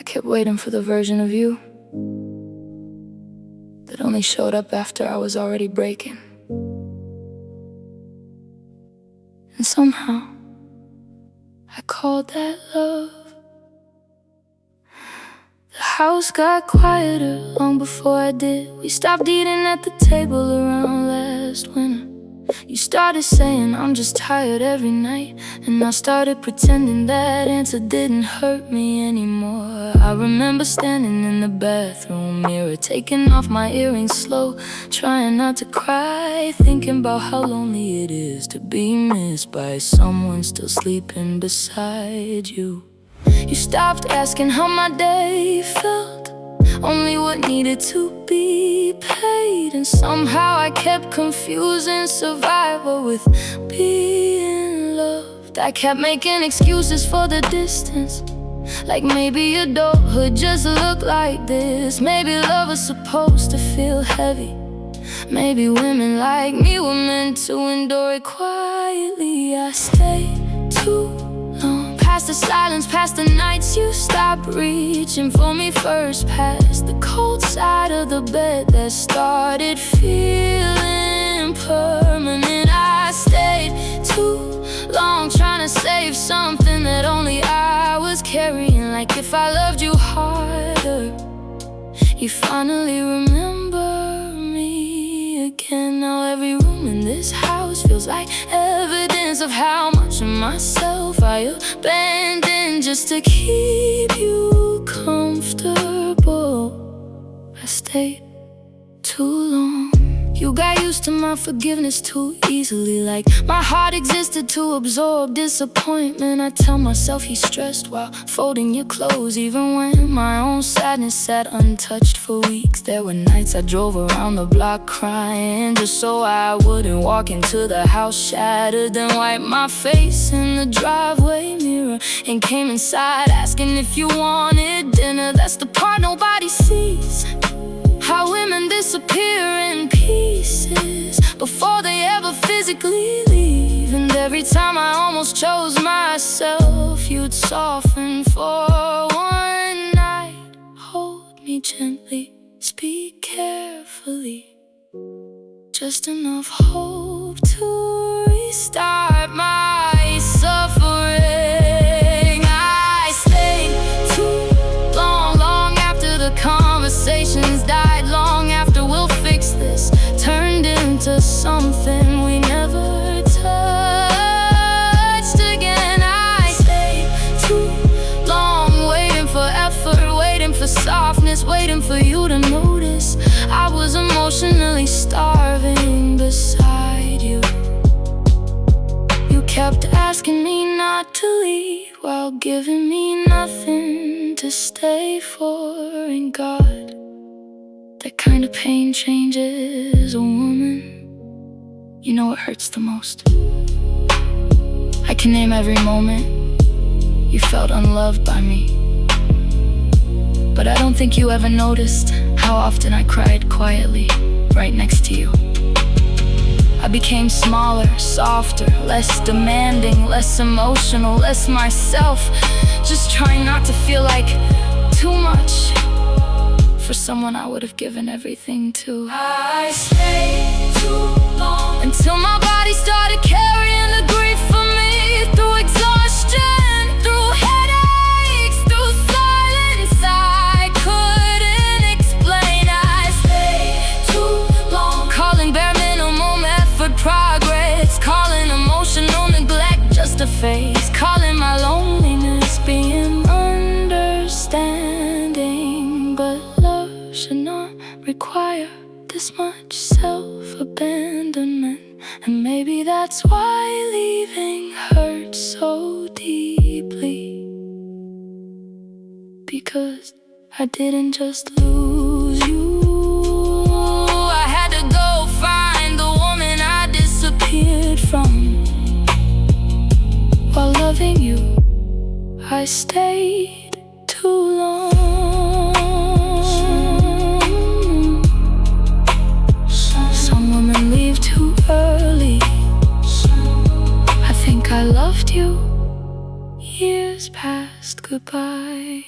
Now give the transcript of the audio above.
I kept waiting for the version of you that only showed up after I was already breaking. And somehow, I called that love. The house got quieter long before I did. We stopped eating at the table around last winter. You started saying I'm just tired every night, and I started pretending that answer didn't hurt me anymore. I remember standing in the bathroom mirror, taking off my earrings slow, trying not to cry, thinking about how lonely it is to be missed by someone still sleeping beside you. You stopped asking how my day felt, only what needed to be paid. And somehow I kept confusing survival with being loved. I kept making excuses for the distance, like maybe adulthood just looked like this. Maybe love was supposed to feel heavy. Maybe women like me were meant to endure it quietly. I stayed too long, past the silence, past the nights you stopped reaching for me first, past the cold side of the bed that started feeling permanent. I stayed too long, trying to save something that only I was carrying. Like if I loved you harder, you finally remember me again. Now every room in this house feels like evidence of how much of myself I abandoned just to keep you comfortable. I stayed too long. You got used to my forgiveness too easily, like my heart existed to absorb disappointment. I tell myself he's stressed while folding your clothes, even when my own sadness sat untouched for weeks. There were nights I drove around the block crying, just so I wouldn't walk into the house shattered. Then wiped my face in the driveway mirror and came inside asking if you wanted dinner. That's the part nobody sees, how women disappear in pieces before they ever physically leave. And every time I almost chose myself, you'd soften for one night. Hold me gently, speak carefully, just enough hope to restart my suffering. I stayed too long, long after the conversations died, long after we'll fix this turned into something we never touched again. I stayed too long, waiting for effort, waiting for softness, waiting for you to notice I was emotionally starving beside you. You kept asking me not to leave while giving me nothing to stay for. And God, that kind of pain changes a woman. You know it hurts the most. I can name every moment you felt unloved by me, but I don't think you ever noticed how often I cried quietly right next to you. I became smaller, softer, less demanding, less emotional, less myself, just trying not to feel like too much for someone I would have given everything to. I stayed too long until my body started carrying the grief for me, through exhaustion, through headaches, through silence I couldn't explain. I stayed too long, calling bare minimum effort progress, calling emotional neglect just a phase, calling my loneliness being understanding. But love should not require this much self-abandonment, and maybe that's why leaving hurts so deeply, because I didn't just lose you, I had to go find the woman I disappeared from. While loving you, I stayed too long. Some women leave too early. I think I loved you years past goodbye.